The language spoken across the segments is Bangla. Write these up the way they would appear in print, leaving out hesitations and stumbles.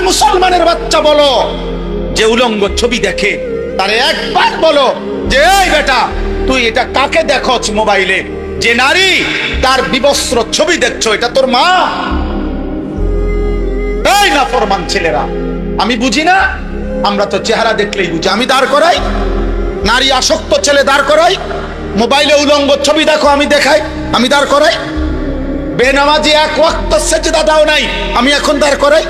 মুসলমানের বাচ্চা বলো যে উলঙ্গ ছবি দেখে, তারে একবার বলো যে এই বেটা তুই এটা কাকে দেখছ মোবাইলে, যে নারী তার বিবস্ত্র ছবি দেখছো এটা তোর মা? এই নাফরমান ছেলেরা, আমি বুঝি না, আমরা তো চেহারা দেখলেই বুঝি। আমি দাঁড় করাই, নারী আসক্ত ছেলে দাঁড় করাই, মোবাইলে উলঙ্গ ছবি দেখো আমি দেখাই, আমি দাঁড় করাই। বেনামাজি এক ওয়াক্ত সেজদা দাও নাই, আমি এখন দাঁড় করাই।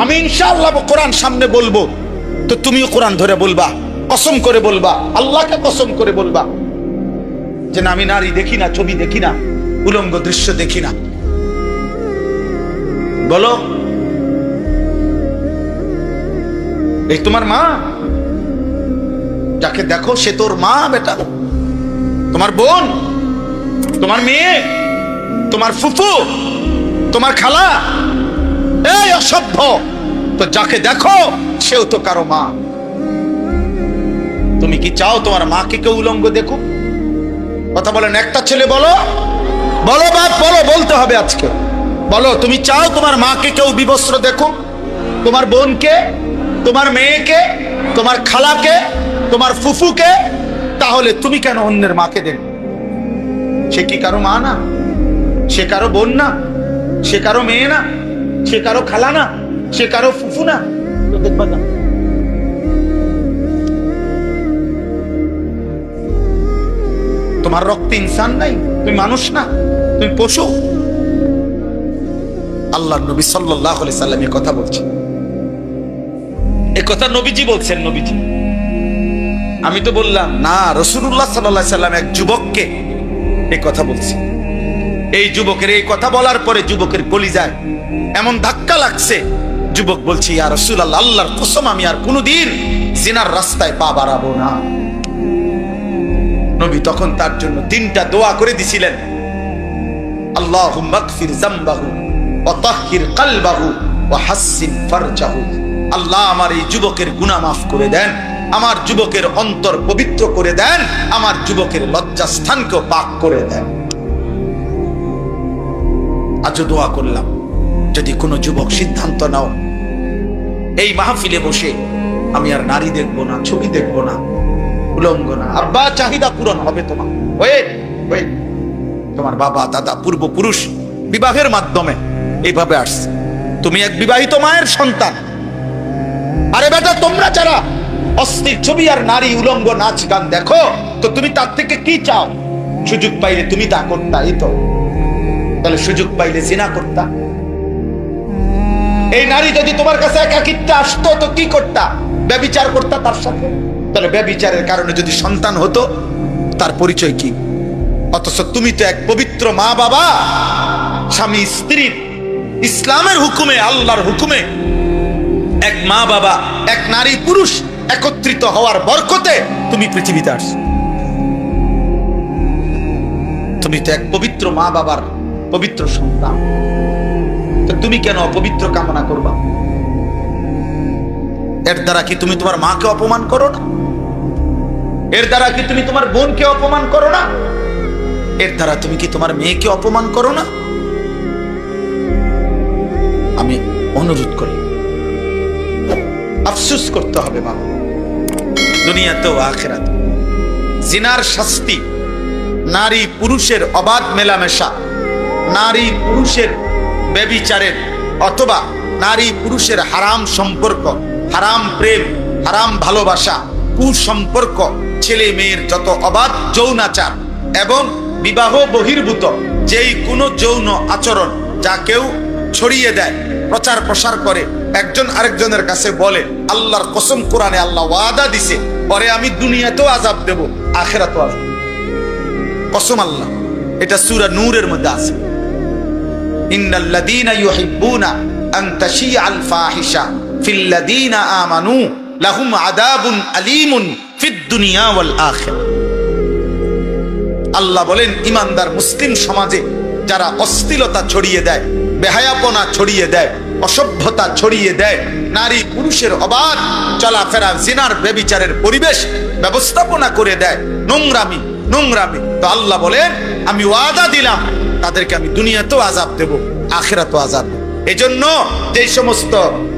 আমি ইনশাআল্লাহ কোরআন সামনে বলবো, তো তুমিও কোরআন ধরে বলবা, কসম করে বলবা, আল্লাহকে কসম করে বলবা যে না আমি নারী দেখি না, ছবি দেখি না, উলঙ্গ দৃশ্য দেখি না। বলো, এই তোমার মা? যাকে দেখো সে তোর মা বেটা, তোমার বোন, তোমার মেয়ে, তোমার ফুফু, তোমার খালা? এই অসভ্য, তো যাকে দেখো সেও তো কারো মা। তুমি কি চাও তোমার মাকে কেউ উলঙ্গ দেখুক? কথা বলেন, একটা ছেলে বলো, বলো বাপ বলো, বলতে হবে আজকে, বলো তুমি চাও তোমার মাকে কেউ বিবস্ত্র দেখুক? তোমার বোনকে, তোমার মেয়েকে, তোমার খালাকে, তোমার ফুফুকে? তাহলে তুমি কেন অন্যের মাকে দেখো? সে কি কারো মা না? সে কারো বোন না? সে কারো মেয়ে না? সে কারো খালা না? সে কারো ফুফু না? তো দেখবা না। তোমার রক্তে ইনসান নাই? তুমি মানুষ না? তুমি পশু? আল্লাহর নবী সাল্লাল্লাহু আলাইহি সাল্লাম এই কথা বলছেন, এই কথা নবীজি বলছেন। নবীজি, আমি তো বললাম না, রাসূলুল্লাহ সাল্লাল্লাহু আলাইহি সাল্লাম এক যুবককে এই কথা বলছে। এই যুবকের এই কথা বলার পরে যুবকের কলিজায় এমন ধাক্কা লাগছে, যুবক বলছে ইয়া রাসূলুল্লাহ, আল্লাহর কসম আমি আর কোনোদিন জিনার রাস্তায় পা বাড়াবো না। নবী তখন তার জন্য 3টা দোয়া করে দিছিলেন, আল্লাহুম্মা গফির যামবাহু ওয়া তাহহির কলবাহু ওয়া হাসসিন ফারজাহু। আল্লাহ আমার এই যুবকের গুনাহ মাফ করে দেন, আমার যুবকের অন্তর পবিত্র করে দেন, আমার যুবকের লজ্জাস্থানকেও পাক করে দেন। আজও দোয়া করলাম, যদি কোনো যুবক সিদ্ধান্ত নাও এই মাহফিলে বসে আমি আর নারী দেখবো না, ছবি দেখবো না, উলঙ্গ না, আব্বা চাহিদা পূরণ হবে তোমার। তোমার বাবা দাদা পূর্বপুরুষ বিবাহের মাধ্যমে এইভাবে আসছে, তুমি এক বিবাহিত মায়ের সন্তান। আরে বেটা, তোমরা যারা অস্থির ছবি আর নারী উলঙ্গ নাচ গান দেখো, তো তুমি তার থেকে কি চাও? সুযোগ পাইলে তুমি তা করতা, এই তো। তাহলে সুযোগ পাইলে জিনা করতা। এই নারী যদি তোমার কাছে একাকিত্বে আসতো তো কি করতা? ব্যভিচার করতা তার সাথে। তাহলে ব্যভিচারের কারণে যদি সন্তান হতো, তার পরিচয় কি? অথচ তুমি তো এক পবিত্র মা বাবা, স্বামী স্ত্রীর ইসলামের হুকুমে, আল্লাহর হুকুমে এক মা বাবা, এক নারী পুরুষ একত্রিত হওয়ার বরকতে তুমি পৃথিবীতে আসছো। তুমি তো এক পবিত্র মা বাবার পবিত্র সন্তান, তো তুমি কেন অপবিত্র কামনা করবা? এর দ্বারা কি তুমি তোমার মাকে অপমান করো না? এর দ্বারা কি তুমি তোমার বোনকে অপমান করো না? এর দ্বারা তুমি কি তোমার মেয়েকে অপমান করো না? আমি অনুরোধ করি, আফসোস করতে হবে বাবা, দুনিয়াতেও আখিরাতে। জিনার শাস্তি, নারী পুরুষের অবাধ মেলামেশা, নারী পুরুষের ব্যভিচারের অথবা নারী পুরুষের হারাম সম্পর্ক, হারাম প্রেম, হারাম ভালোবাসা, কুসম্পর্ক, ছেলে মেয়ের যত অবাধ যৌনাচার এবং বিবাহ বহির্ভূত যেই কোনো যৌন আচরণ যা কেউ ছড়িয়ে দেয়, প্রচার প্রসার করে, একজন আরেকজনের কাছে বলে, আল্লাহর কসম কোরআনে আল্লাহ ওয়াদা দিছে, পরে আমি দুনিয়াতেও আযাব দেব, আখিরাতেও আযাব। কসম আল্লাহ, এটা সূরা নূরের মধ্যে আছে, ইন্নাল্লাযীনা ইউহিব্বুনা আন তাশিআল ফাহিশা ফিল্লাযীনা আমানু লাহুম আযাবুন আলীমুন ফিদ দুনিয়া ওয়াল আখিরাহ। আল্লাহ বলেন, ঈমানদার মুসলিম সমাজে যারা অশ্লীলতা ছড়িয়ে দেয়, বেহায়াপনা ছড়িয়ে দেয়, অসভ্যতা ছড়িয়ে দেয়, নারী পুরুষের অবাধ চলাফেরা, জিনার ব্যভিচারের পরিবেশ ব্যবস্থাপনা করে দেয়, নোংরামি, তো আল্লাহ বলেন আমি ওয়াদা দিলাম তাদেরকে আমি দুনিয়াতেও আযাব দেব, আখিরাতেও আযাব দেব। এজন্য যে সমস্ত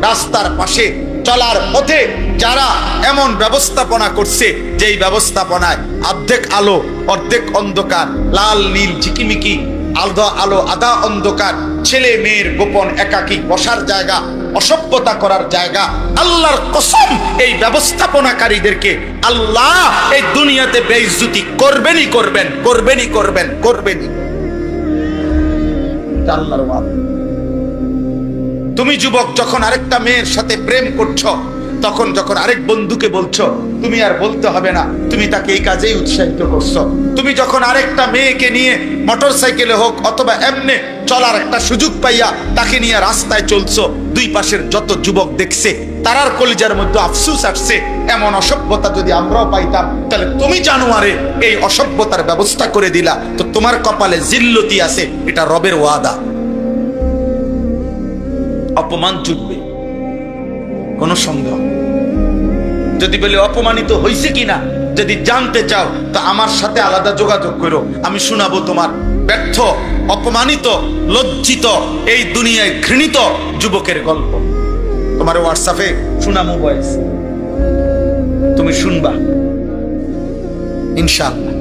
রাস্তার পাশে চলার পথে যারা এমন ব্যবস্থাপনা করছে, যেই ব্যবস্থাপনায় অর্ধেক আলো অর্ধেক অন্ধকার, লাল নীল ঝিকিমিকি, আধা আলো আধা অন্ধকার, ছেলে মেয়ের গোপন একাকী বসার জায়গা, অসভ্যতা করার জায়গা, আল্লাহর কসম এই ব্যবস্থাপনাকারীদেরকে আল্লাহ এই দুনিয়াতে বেইজ্জতি করবেনই করবেন, করবেনই করবেন, করবেনই। এটা আল্লাহর ওয়াদা। তুমি যুবক যখন আরেকটা মেয়ের সাথে প্রেম করছো, তখন যখন আরেক বন্ধুকে বলছো, তুমি আর বলতে হবে না, তুমি তাকে এই কাজেই উৎসাহিত করছো। তুমি যখন আরেকটা মেয়েকে নিয়ে মোটর সাইকেলে হোক অথবা এমনে চলার একটা সুযোগ পাইয়া তাকে নিয়ে রাস্তায় চলছো, দুই পাশের যত যুবক দেখছে তারার কলিজার মধ্যে আফসোস আসছে, এমন অসভ্যতা যদি আমরাও পাইতাম, তাহলে তুমি জানুয়ারে এই অসভ্যতার ব্যবস্থা করে দিলা, তো তোমার কপালে জিল্লতি আছে, এটা রবের ওয়াদা। অপমান চুটবে, কোনো সন্দেহ। যদি বলে অপমানিত হয়েছে কিনা যদি জানতে চাও, তা আমার সাথে আলাদা যোগাযোগ করো, আমি শোনাবো তোমার ব্যর্থ, অপমানিত, লজ্জিত, এই দুনিয়ায় ঘৃণিত যুবকের গল্প। তোমার হোয়াটসঅ্যাপে শোনামো ভয়েস, তুমি শুনবা ইনশাআল্লাহ।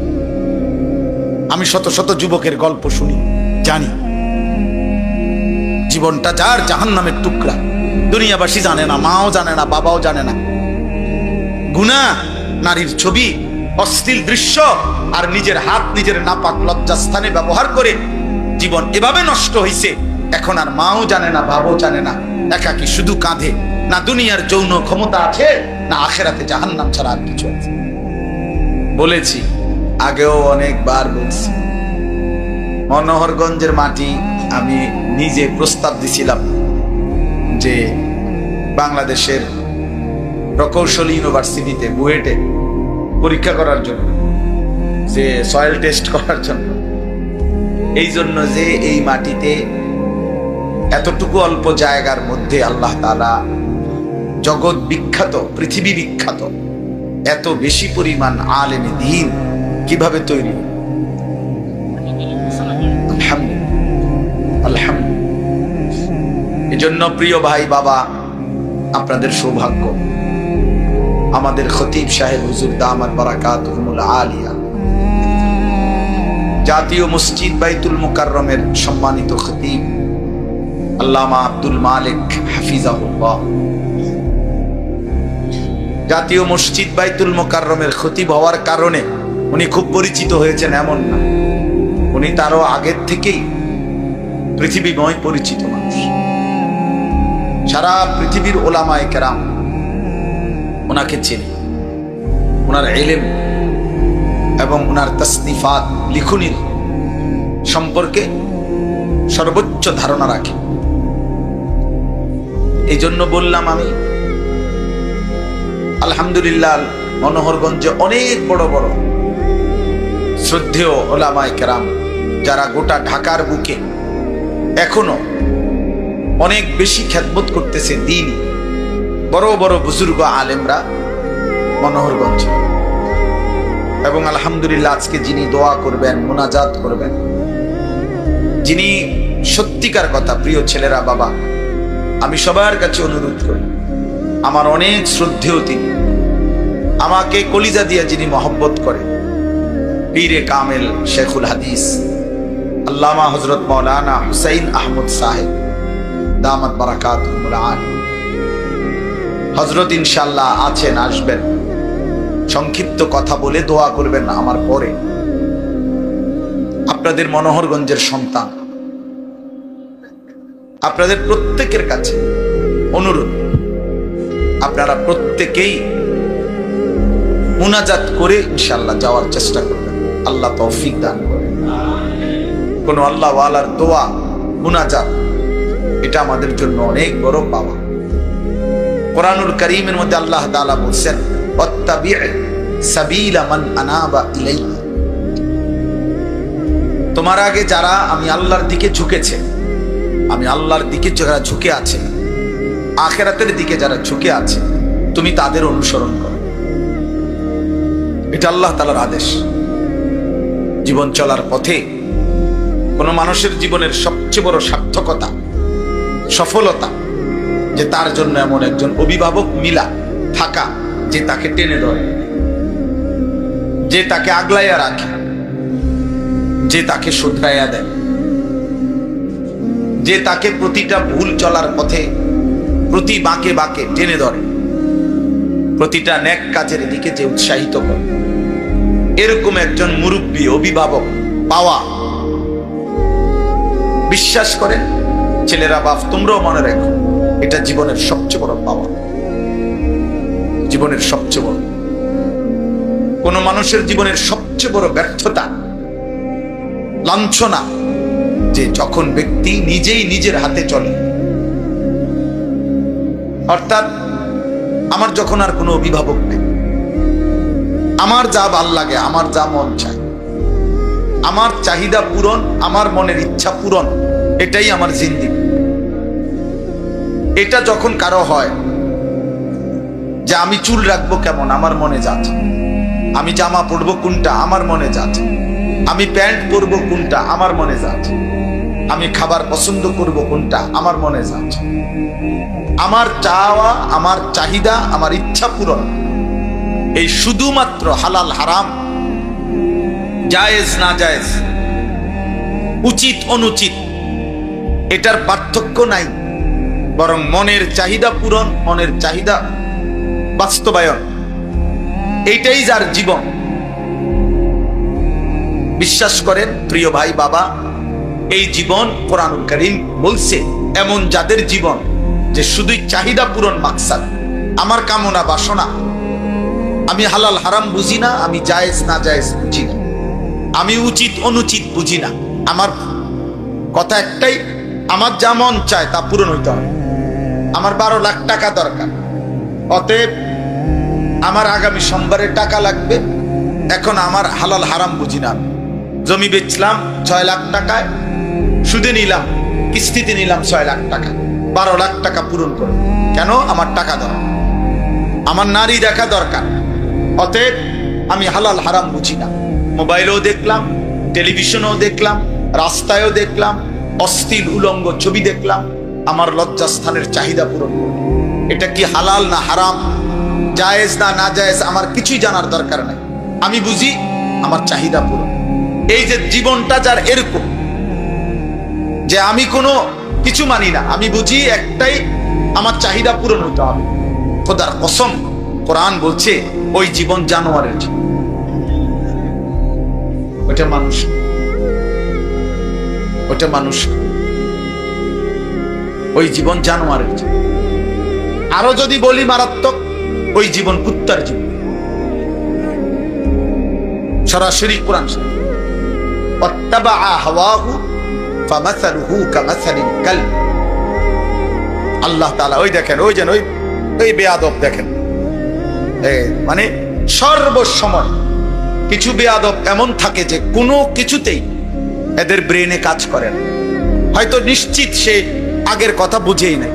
আমি শত শত যুবকের গল্প শুনি, জানি জীবনটা যার জাহান্নামের টুকরা, দুনিয়াবাসী জানে না, মাও জানে না, বাবাও জানে না। গুনাহ, নারীর ছবি, অশ্লীল দৃশ্য আর নিজের হাত নিজের নাপাক লজ্জাস্থানে ব্যবহার করে জীবন এভাবে নষ্ট হয়েছে। এখন আর মাও জানে না, বাবাও জানে না, একাকি শুধু কাঁধে। না দুনিয়ার যৌন ক্ষমতা আছে, না আখেরাতে জাহান্নাম ছাড়া আর কিছু আছে। বলেছি, আগেও অনেকবার বলছি, মনোহরগঞ্জের মাটি আমি নিজে প্রস্তাব দিছিলাম যে বাংলাদেশের প্রকৌশলী ইউনিভার্সিটিতে বুয়েটে পরীক্ষা করার জন্য, যে সয়েল টেস্ট করার জন্য, এই জন্য যে এই মাটিতে এতটুকু অল্প জায়গার মধ্যে আল্লাহ তাআলা জগৎ বিখ্যাত, পৃথিবী বিখ্যাত এত বেশি পরিমাণ আলেমে দ্বীন কিভাবে তৈরি। আলহামদুলিল্লাহ, আলহামদুলিল্লাহ। এজন্য প্রিয় ভাই বাবা, আপনাদের সৌভাগ্য, আমাদের খতিব সাহেব হুজুর দামাত বারাকাতুহুল আলিয়া, জাতীয় মসজিদ বাইতুল মুকাররমের সম্মানিত খতিব আল্লামা আব্দুল মালিক হাফিজাহুল্লাহ, জাতীয় মসজিদ বাইতুল মুকাররমের খতিব হওয়ার কারণে উনি খুব পরিচিত হয়েছেন এমন না, উনি তারও আগের থেকেই পৃথিবীময় পরিচিত মানুষ। সারা পৃথিবীর ওলামায়ে কেরাম ওনাকে চেনে, ওনার ইলম এবং ওনার তাসনিফাত, লিখনির সম্পর্কে সর্বোচ্চ ধারণা রাখে। এই জন্য বললাম আমি, আলহামদুলিল্লাহ, মনোহরগঞ্জে অনেক বড় বড় শ্রদ্ধেয় ওলামায়ে কেরাম যারা গোটা ঢাকার বুকে এখনো অনেক বেশি খেদমত করতেছে দ্বীনি, বড় বড় বুজুর্গ আলেমরা মনোহরগঞ্জ। এবং আলহামদুলিল্লাহ, আজকে যিনি দোয়া করবেন, মুনাজাত করবেন, যিনি সত্যিকার কথা, প্রিয় ছেলেরা, বাবা, আমি সবার কাছে অনুরোধ করি, আমার অনেক শ্রদ্ধেয় তিনি, আমাকে কলিজা দিয়া যিনি মহব্বত করে, পীরে কামেল শেখুল হাদিস আল্লামা হযরত মাওলানা হুসাইন আহমদ সাহেব দামাত বারাকাতুহুল আলিয়া, হযরত ইনশাআল্লাহ আছেন, আসবেন, সংক্ষিপ্ত কথা বলে দোয়া করবেন আমার পরে। আপনাদের মনোহরগঞ্জের সন্তান, আপনাদের প্রত্যেকের কাছে অনুরোধ, আপনারা প্রত্যেকেই মুনাজাত করে ইনশাআল্লাহ যাওয়ার চেষ্টা করবেন। আল্লাহ তৌফিক দান করেন। কোন আল্লাহ ওয়ালার দোয়া, মুনাজাত, এটা আমাদের জন্য অনেক বড় পাওয়া। কোরআনুল কারীমের মধ্যে আল্লাহ তাআলা বলেন, ওয়াত্তাবি' সাবিলা মান আনাবা ইলাইহি, তোমার আগে যারা আমি আল্লাহর দিকে ঝুঁকেছে, আমি আল্লাহর দিকে যারা ঝুঁকে আছে, আখিরাতের দিকে যারা ঝুঁকে আছে, তুমি তাদের অনুসরণ করো। এটা আল্লাহ তাআলার আদেশ। জীবন চলার পথে কোনো মানুষের জীবনের সবচেয়ে বড় সার্থকতা, সফলতা, যে তার জন্য এমন একজন অভিভাবক মিলা থাকা যে তাকে টেনে ধরে, যে তাকে আগলাইয়া রাখে, যে তাকে শুধরাইয়া দেয়, যে তাকে প্রতিটা ভুল চলার পথে প্রতি বাঁকে বাঁকে টেনে ধরে, প্রতিটা নেক কাজের দিকে যে উৎসাহিত করে। এরকম একজন মুরব্বী অভিভাবক পাওয়া, বিশ্বাস করেন ছেলেরা, বাপ তোমরাও মনে রাখো, এটা জীবনের সবচেয়ে বড় পাওয়া, জীবনের সবচেয়ে বড়। কোন মানুষের জীবনের সবচেয়ে বড় ব্যর্থতা, লাঞ্ছনা, যে যখন ব্যক্তি নিজেই নিজের হাতে চলে। অর্থাৎ আমার যখন আর কোনো অভিভাবক নেই, আমার যা ভাল লাগে, আমার যা মন চায়, আমার চাহিদা পূরণ, আমার মনের ইচ্ছা পূরণ, এটাই আমার জিন্দেগি। এটা যখন কারো হয় যে আমি চুল রাখবো কেমন, আমার মনে যাচ্ছে, আমি জামা পরবো কোনটা, আমার মনে যাচ্ছে, আমি প্যান্ট পরবো কোনটা, আমার মনে যাচ্ছে, আমি খাবার পছন্দ করব কোনটা, আমার মনে যাচ্ছে, আমার চাওয়া, আমার চাহিদা, আমার ইচ্ছা পূরণ, এই শুধুমাত্র হালাল হারাম, জায়েজ না জায়েজ, উচিত অনুচিত, এটার পার্থক্য নাই, বরং মনের চাহিদা পূরণ, মনের চাহিদা বাস্তবায়ন, এইটাই যার জীবন। বিশ্বাস করেন প্রিয় ভাই বাবা, এই জীবন কোরআনুল কারীম বলছে এমন যাদের জীবন যে শুধুই চাহিদা পূরণ মাকসাদ, আমার কামনা বাসনা, আমি হালাল হারাম বুঝি না, আমি জায়েজ না জায়েজ বুঝি না, আমি উচিত অনুচিত বুঝি না, আমার কথা একটাই, আমার যা মন চায় তা পূরণ হইতে হবে। আমার 12 লাখ টাকা দরকার, অতএব আমার আগামী সোমবারে টাকা লাগবে, এখন আমার হালাল হারাম বুঝি না, জমি বেচলাম 6 লাখ টাকায়, সুদে নিলাম, কিস্তিতে নিলাম 6 লাখ টাকা, 12 লাখ টাকা পূরণ করো, কেন? আমার টাকা দরকার, আমার নারী দেখা দরকার, অতএব আমি হালাল হারাম বুঝি না। মোবাইলেও দেখলাম, টেলিভিশনেও দেখলাম, রাস্তায়ও দেখলাম, অশ্লীল উলঙ্গ ছবি দেখলাম, আমার লজ্জাস্থানের চাহিদা পূরণ করব। এটা কি হালাল না হারাম, জায়েজ না না জায়েজ, আমার কিছুই জানার দরকার নাই, আমি বুঝি আমার চাহিদা পূরণ। এই যে জীবনটা যার এরকম, যে আমি কোনো কিছু মানি না, আমি বুঝি একটাই, আমার চাহিদা পূরণ হতে হবে, খোদার কসম কোরআন বলছে ওই জীবন জানোয়ারের জীবন, ওটা মানুষ, ওটা মানুষ, ওই জীবন জানোয়ারের জীবন। আরো যদি বলি মারাত্মক, ওই জীবন কুত্তার জীবন। সরাসরি কোরআন আল্লাহ তাআলা ওই দেখেন, ওই যেন ওই বেয়াদব দেখেন, মানে সর্বসময় কিছু বেয়াদব এমন থাকে যে কোনো কিছুতেই এদের ব্রেনে কাজ করে না, হয়তো নিশ্চিত সে আগের কথা বুঝেই নাই,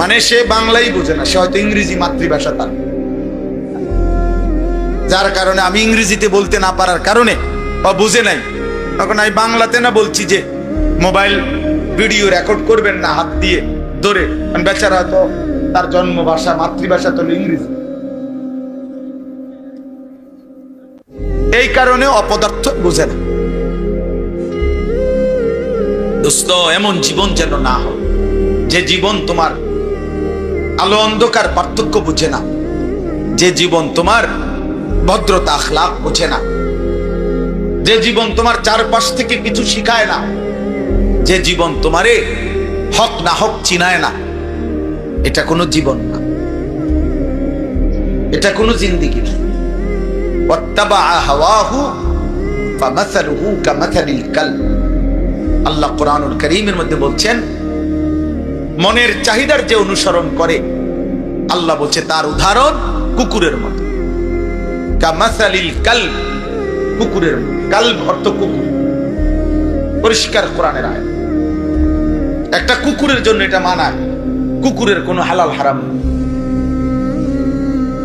মানে সে বাংলাই বুঝে না, সে হয়তো ইংরেজি মাতৃভাষা তার, যার কারণে আমি ইংরেজিতে বলতে না পারার কারণে বা বুঝে নাই, তখন আমি বাংলাতে না বলছি যে মোবাইল ভিডিও রেকর্ড করবেন না হাত দিয়ে ধরে, বেচারা তো তার জন্ম ভাষা মাতৃভাষা তো ইংরেজি, এই কারণে অপদার্থ বুঝে না। দোস্ত, এমন জীবন যেন না হয় যে জীবন তোমার আলো অন্ধকার পার্থক্য বুঝে না, যে জীবন তোমার ভদ্রতা আখলাক বোঝে না, যে জীবন তোমার চারপাশ থেকে কিছু শিখায় না, যে জীবন তোমারে হক না হক চিনায় না, এটা কোনো জীবন না, এটা কোনো জিন্দেগি না। আল্লাহ কোরআনুল কারীমের মধ্যে বলছেন, মনের চাহিদার যে অনুসরণ করে, আল্লাহ বলছে তার উদাহরণ কুকুরের মতো। কামাসালিল কালব, কুকুরের মতো। কালব অর্থ কুকুর, পরিষ্কার কোরআনের আয়াত। একটা কুকুরের জন্য এটা মানায়, কুকুরের কোনো হালাল হারাম,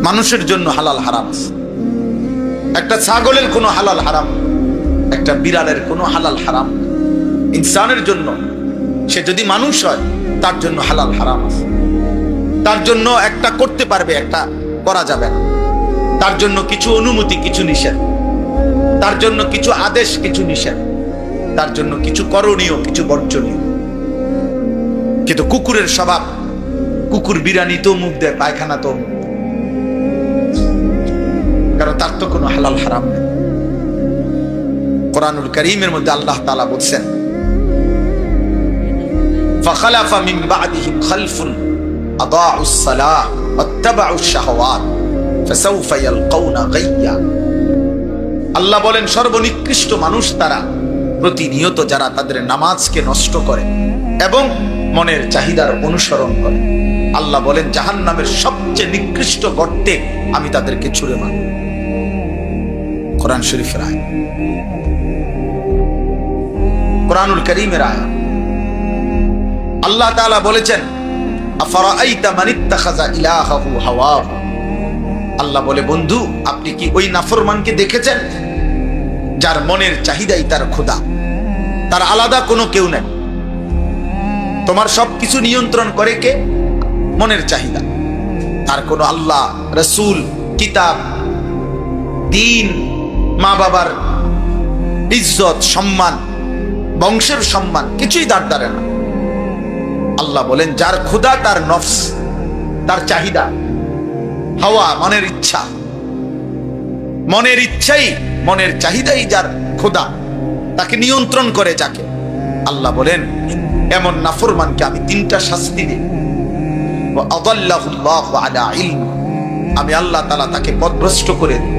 মানুষের জন্য হালাল হারাম আছে। একটা ছাগলের কোনো হালাল হারাম, একটা বিড়ালের কোনো হালাল হারাম। ইনসানের জন্য, সে যদি মানুষ হয় তার জন্য হালাল হারাম আছে, তার জন্য একটা করতে পারবে, একটা করা যাবে না, তার জন্য কিছু অনুমতি কিছু নিষেধ, তার জন্য কিছু আদেশ কিছু নিষেধ, তার জন্য কিছু করণীয় কিছু বর্জনীয়। কিন্তু কুকুরের স্বভাব, কুকুর বিরানি তো মুখ দেয়, পায়খানা তো মুখ দেয়, কারণ তার তো কোনো হালাল হারাম নেই। কোরআনুল কারীমের মধ্যে আল্লাহ তাআলা বলছেন, ফাখালাফা মিন বা'দিহিম খালফুন আদাউস সালাহ ওয়াত্তাবাউশ শাহওয়াত ফাসাউফা ইয়ালকাউনা গায়্যা। আল্লাহ বলেন সর্বনিকৃষ্ট মানুষ তারা প্রতিনিয়ত যারা তাদের নামাজকে নষ্ট করে এবং মনের চাহিদার অনুসরণ করে। আল্লাহ বলেন জাহান্নামের সবচেয়ে নিকৃষ্ট গর্তে আমি তাদেরকে ছুঁড়ে মারব। কোরআন শরীফের আয়াত, কোরআনুল কারীমের আয়াত। আল্লাহ তাআলা বলেছেন আফারাআইতা মান ইত্তাখাযা ইলাহাহু হাওয়াহু। আল্লাহ বলে বন্ধু আপনি কি ওই নাফরমানকে দেখেছেন যার মনের চাহিদাই তার খোদা, তার আলাদা কোনো কেউ নেই। তোমার সবকিছু নিয়ন্ত্রণ করে কে? মনের চাহিদা। তার কোনো আল্লাহ, রাসূল, কিতাব, দ্বীন, মা বাবার ইজ্জত, সম্মান, বংশের সম্মান কিছুই তার দ্বারে না। আল্লাহ বলেন যার খোদা তার নফস, তার চাহিদা, হাওয়া, মনের ইচ্ছা, মনের ইচ্ছাই মনের চাহিদাই যার খোদা, তাকে নিয়ন্ত্রণ করে যাকে। আল্লাহ বলেন এমন নাফরমানকে আমি তিনটা শাস্তি দিই। ওয়া আদাল্লাহুল্লাহু আলা ইলম, আমি আল্লাহ তাআলা তাকে পথভ্রষ্ট করে দিই।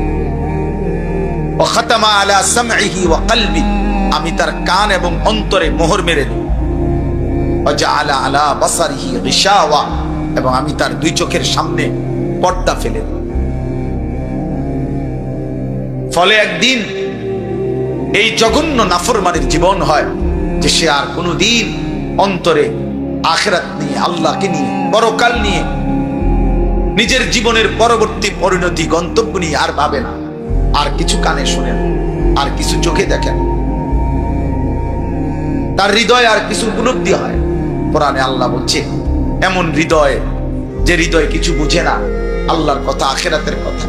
ওয়া খাতামা আলা সামঈহি ওয়া কলবি, আমি তার কান এবং অন্তরে মোহর মেরে দিই। ওয়া জাআলা আলা বাসারিহি গিশাওয়া, এবং আমি তার দুই চোখের সামনে পর্দা ফেলে দিই। ফলে একদিন এই জঘন্য নাফরমানের জীবন হয় যে সে আর কোনোদিন অন্তরে আখিরাত নিয়ে, আল্লাহকে নিয়ে, পরকাল নিয়ে, নিজের জীবনের পরবর্তী পরিণতি গন্তব্য নিয়ে আর ভাবে না, আর কিছু কানে শোনেন, আর কিছু চোখে দেখেন, তার হৃদয়ে আর কিছু উপলব্ধি হয়। কোরআনে আল্লাহ বলছে এমন হৃদয়, যে হৃদয় কিছু বুঝে না আল্লাহর কথা, আখিরাতের কথা,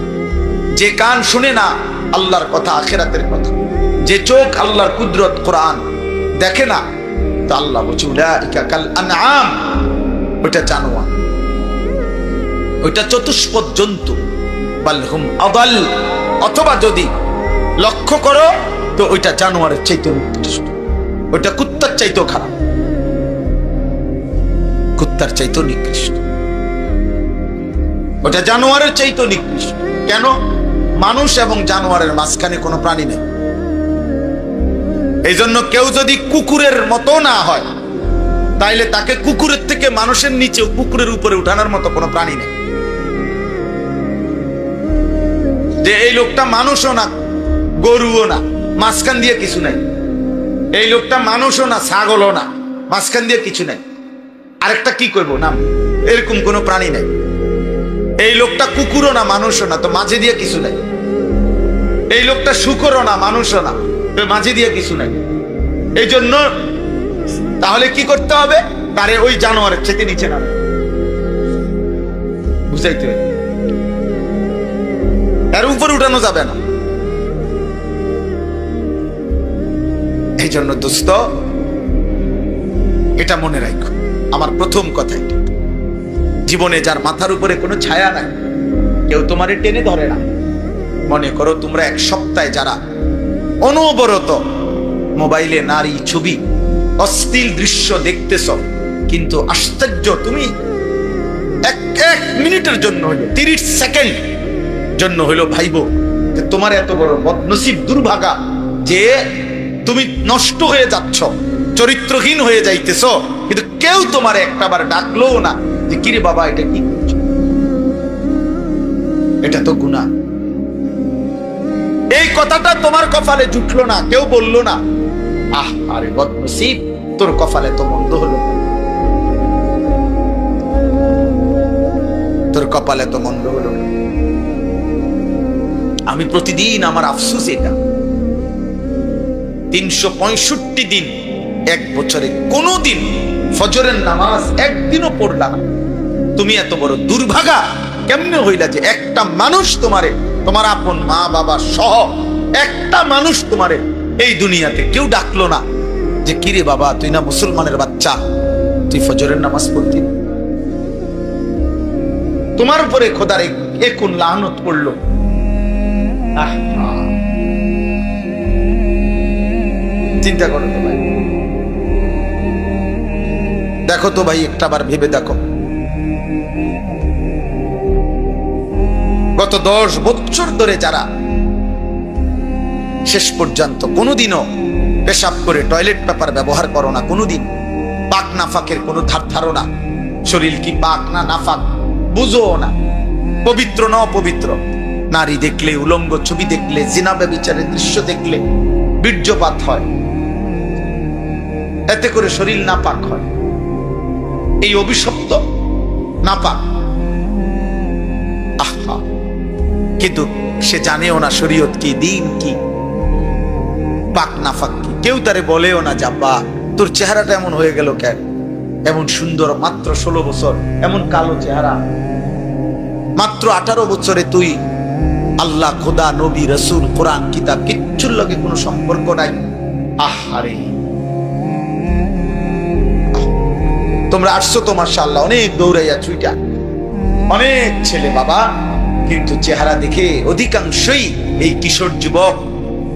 যে কান শুনে না আল্লাহর কথা, আখিরাতের কথা, যে চোখ আল্লাহর কুদরত কোরআন দেখে না, তো আল্লাহ বলছে উলাইকা কাল আনআম, ওটা জানোয়ার, ওইটা চতুষ্পদ জন্তু, বাল হুম আদাল, অথবা যদি লক্ষ্য করো তো ওইটা জানোয়ারের চাইতে নিকৃষ্ট, ওইটা কুত্তার চাইতেও খারাপ, কুত্তার চাইতেও নিকৃষ্ট, ওটা জানোয়ারের চাইতেও নিকৃষ্ট। কেন? মানুষ এবং জানোয়ারের মাঝখানে কোনো প্রাণী নেই। এই জন্য কেউ যদি কুকুরের মতো না হয় তাইলে তাকে কুকুরের থেকে মানুষের নিচে, কুকুরের উপরে উঠানোর মতো কোনো প্রাণী নেই। যে এই লোকটা মানুষও না, গরুও না, মাঝখান দিয়ে কিছু নাই। এই লোকটা মানুষও না, ছাগলও না, মাঝখান দিয়ে কিছু নাই। আরেকটা কি করবো নাম, এরকম কোনো প্রাণী নাই। এই লোকটা কুকুরও না, মানুষও না, তো মাঝে দিয়ে কিছু নাই। এই লোকটা শুকরও না, মানুষও না, তো মাঝে দিয়ে কিছু নাই। এই জন্য তাহলে কি করতে হবে? তারে ওই জানোয়ারের চেয়ে নিচে নামে বুঝাইতে হবে, তার উপরে উঠানো যাবে না। এই জন্য দোস্ত এটা মনে রাখো, আমার প্রথম কথা এটা। জীবনে যার মাথার উপরে কোনো ছায়া নাই, কেউ তোমারে টেনে ধরে না। মনে করো তোমরা এক সপ্তাহে যারা অনবরত মোবাইলে নারী ছবি, অশ্লীল দৃশ্য দেখতেছ, কিন্তু আশ্চর্য তুমি এক মিনিটের জন্য হইলো, 30 সেকেন্ড জন্য হইলো ভাইবো যে তোমার এত বড় বদনসিব, দুর্ভাগা যে তুমি নষ্ট হয়ে যাচ্ছ, চরিত্রহীন হয়ে যাইতেছ, কিন্তু কেউ তোমার একটাবার ডাকলো না যে কিরে বাবা এটা কি করছো, এটা তো গুনাহ। এই কথাটা তোমার কপালে জুটলো না, কেউ বললো না আহ আরে বদনসিব তোর কপালে তো মন্দ হলো, তোর কপালে তো মন্দ হলো। আমি প্রতিদিন আমার আফসোস এটা, 365 দিন এক বছরে কোনোদিন ফজরের নামাজ একদিনও পড়লা না, তুমি এত বড় দুর্ভাগা কেমনে হইলা যে একটা মানুষ তোমারে, তোমার আপন মা বাবা সহ একটা মানুষ তোমারে এই দুনিয়াতে কেউ ডাকলো না যে কিরে বাবা তুই না মুসলমানের বাচ্চা, তুই ফজরের নামাজ পড়তি? তোমার উপরে খোদার কোন লানত পড়লো। চিন্তা করো তো ভাই, দেখো তো ভাই, একটা বার ভেবে দেখো, গত 10 বছর ধরে যারা শেষ পর্যন্ত কোনোদিনও পেশাব করে টয়লেট পেপার ব্যবহার করো না, কোনোদিন পাক নাফাকের কোনো ধারণা, শরীর কি পাক না নাফাক বুঝো না, পবিত্র না অপবিত্র, নারী দেখলে, উলঙ্গ ছবি দেখলে, জিনা ব্যভিচারের দৃশ্য দেখলে বীর্যপাত হয়, এতে করে শরীর নাপাক হয়, এই অভিশপ্ত নাপাক। আহা, কিন্তু সে জানেও না শরীয়ত কি, দিন কি, পাক নাফাক কি, কেউ তারে বলেও না যাব্বা তোর চেহারাটা এমন হয়ে গেল কেন, এমন সুন্দর, মাত্র 16 বছর, এমন কালো চেহারা, মাত্র 18 বছরে তুই আল্লাহ, খোদা, নবী, রসুল, কোরআন, কিতাব কিচ্ছুর লগে কোনো সম্পর্ক নাই। আহারে, তোমরা আসছো তো মাশাআল্লাহ, অনেক দৌড়াইয়া ছুইটা, অনেক ছেলে বাবা, কিন্তু চেহারা দেখে অধিকাংশই এই কিশোর যুবক,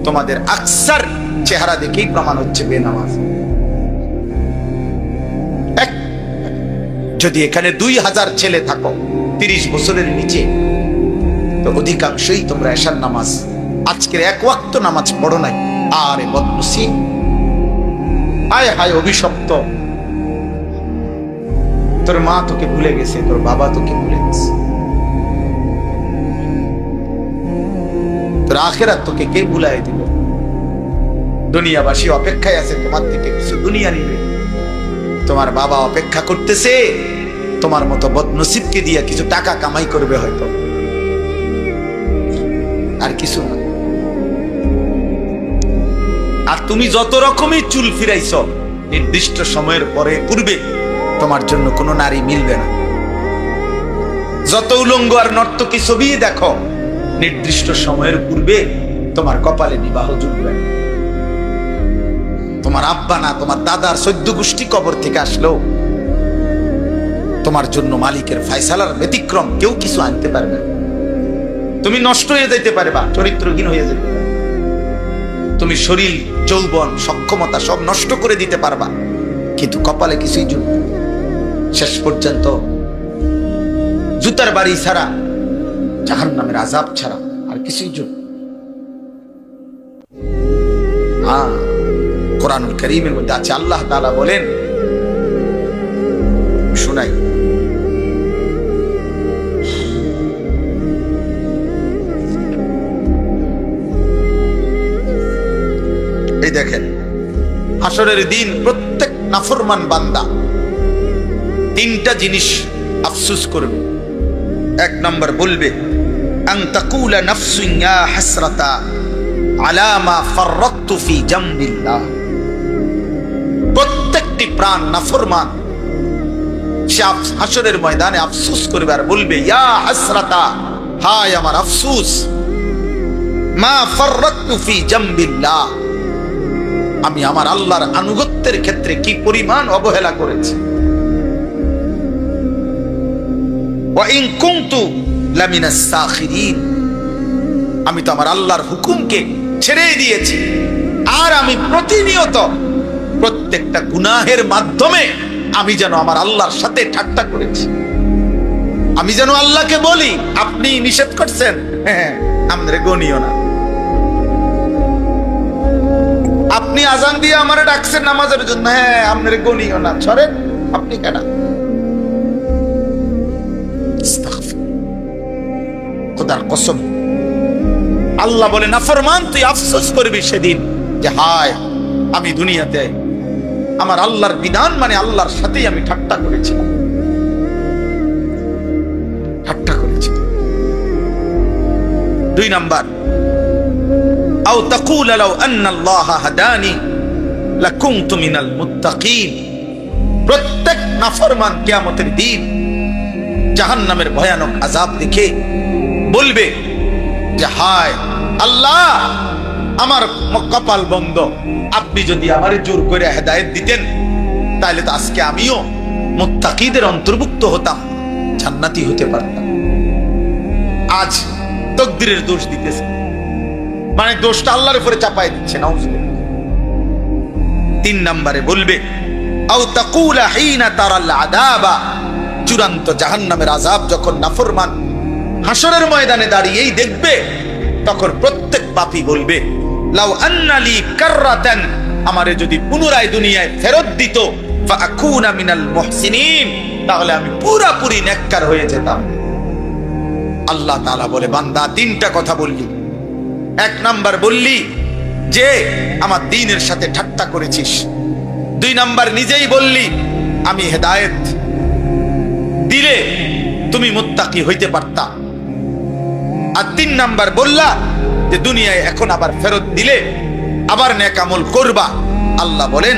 তোমাদের আকসার চেহারা দেখেই প্রমাণ হচ্ছে বেনামাজ। যদি এখানে 2000 ছেলে থাকো 30 বছরের নিচে, তো অধিকাংশই তোমরা এশার নামাজ, আজকের 1 ওয়াক্ত নামাজ পড়ো নাই। আরে বদনসিব, আয় হায় অভিশপ্ত, তোর মা তোকে ভুলে গেছে, তোর বাবা তোকে ভুলে গেছে, তোর আখিরাত তোকে কে ভুলাই দিল? দুনিয়াবাসী অপেক্ষায় আছে তোমার থেকে কিছু দুনিয়া নিবে, তোমার বাবা অপেক্ষা করতেছে তোমার মতো বদনসিবকে দিয়ে কিছু টাকা কামাই করবে হয়তো, আর কিছু না। আর তুমি যত রকমের চুল ফিরাইছ, নির্দিষ্ট সময়ের পূর্বে তোমার জন্য কোনো নারী মিলবে না। যত উলঙ্গ আর নর্তকী ছবি দেখো, নির্দিষ্ট সময়ের পূর্বে তোমার কপালে বিবাহ জুটবে। তোমার আব্বা না, তোমার দাদার 14 গোষ্ঠী কবর থেকে আসলেও তোমার জন্য মালিকের ফয়সালার ব্যতিক্রম কেউ কিছু আনতে পারবে না। তুমি নষ্ট হয়ে যেতে পারবা, চরিত্রহীন হয়ে যেতে পারবে, তুমি শরীর, যৌবন, সক্ষমতা সব নষ্ট করে দিতে পারবা, কিন্তু কপালে কিছুই জুটবে না। শেষ পর্যন্ত জুতার বাড়ি ছাড়া, জাহান্নামের আযাব ছাড়া আর কিছুই জুটবে। হ্যাঁ, কোরআনুল কারীমের মধ্যে আছে, আল্লাহ তাআলা বলেন, শুনাই, এই দেখেন, হাসরের দিন প্রত্যেক নাফরমান বান্দা 3টা জিনিস আফসোস করবে। 1 নম্বর বলবে, আন তাকুলা নাফসুন ইয়া হাসরাতা আলা মা ফাররাতু ফি জামবিল্লাহ। প্রত্যেকটি প্রাণ নাফরমান সে হাসরের ময়দানে আফসোস করবে আর বলবে, ইয়া হাসরাতা, হায় আমার আফসোস, মা ফাররাতু ফি জামবিল্লাহ, আমি আমার আল্লাহর আনুগত্যের ক্ষেত্রে কি পরিমাণ অবহেলা করেছি। ওয়া ইন কুনতু লামিনাস সাখিরিন, আমি তো আমার আল্লাহর হুকুমকে ছেড়ে দিয়েছি, আর আমি প্রতিনিয়ত প্রত্যেকটা গুনাহের মাধ্যমে আমি যেন আমার আল্লাহর সাথে ঠাট্টা করেছি। আমি যেন আল্লাহকে বলি, আপনি নিষেধ করছেন, হ্যাঁ আমাদের গনিও না, আপনি আজান দিয়ে আমারে ডাকছেন নামাজের জন্য, হ্যাঁ আপনার গনিও না, ছড়েন আপনি কেন? খোদার কসম, আল্লাহ বলে, নাফরমান তুই আফসোস করবি সেদিন যে হায়, আমি দুনিয়াতে আমার আল্লাহর বিধান মানে আল্লাহর সাথেই আমি ঠাট্টা করেছিলাম, ঠাট্টা করেছি। 2 নাম্বার, আও তাকুল লাউ আন্না আল্লাহ হাদানি লাকুনতু মিনাল মুত্তাকিন। প্রত্যেক নাফরমান কিয়ামতের দিন জাহান্নামের ভয়ানক আযাব দেখে বলবে যে হায় আল্লাহ, আমার কপাল বন্ধ, আপনি যদি আমারে জোর করে হেদায়েত দিতেন তাহলে তো আজকে আমিও মুত্তাকিদের অন্তর্ভুক্ত হতাম, জান্নাতি হতে পারতাম। আজ তাকদীরের দোষ দিতেছে, মানে দোষটা আল্লাহর উপরে চাপায় দিচ্ছে। নাউজুবিল্লাহ। 3 নম্বরে বলবে আও তাকুলা হিনা তারাল আযাবা, চূড়ান্ত জাহান্নামের আযাব যখন নাফরমান হাসরের ময়দানে দাঁড়িয়েই দেখবে, তখন প্রত্যেক পাপী বলবে লাউ আন্নালি কাররাতান, আমারে যদি পুনরায় দুনিয়ায় ফেরত দিত, ফাআকুনা মিনাল মুহসিনিন, তাহলে আমি পুরোপুরি নেককার হয়ে যেতাম। আল্লাহ তাআলা বলে বান্দা 3টা কথা বললি। 1 নাম্বার বললি যে আমার দ্বীনের সাথে ঠাট্টা করেছিস। 2 নাম্বার নিজেই বললি আমি হেদায়েত দিলে তুমি মুত্তাকি হইতে পারতা। আর 3 নাম্বার বললা যে দুনিয়ায় এখন আবার ফেরত দিলে আবার নেক আমল করবা। আল্লাহ বলেন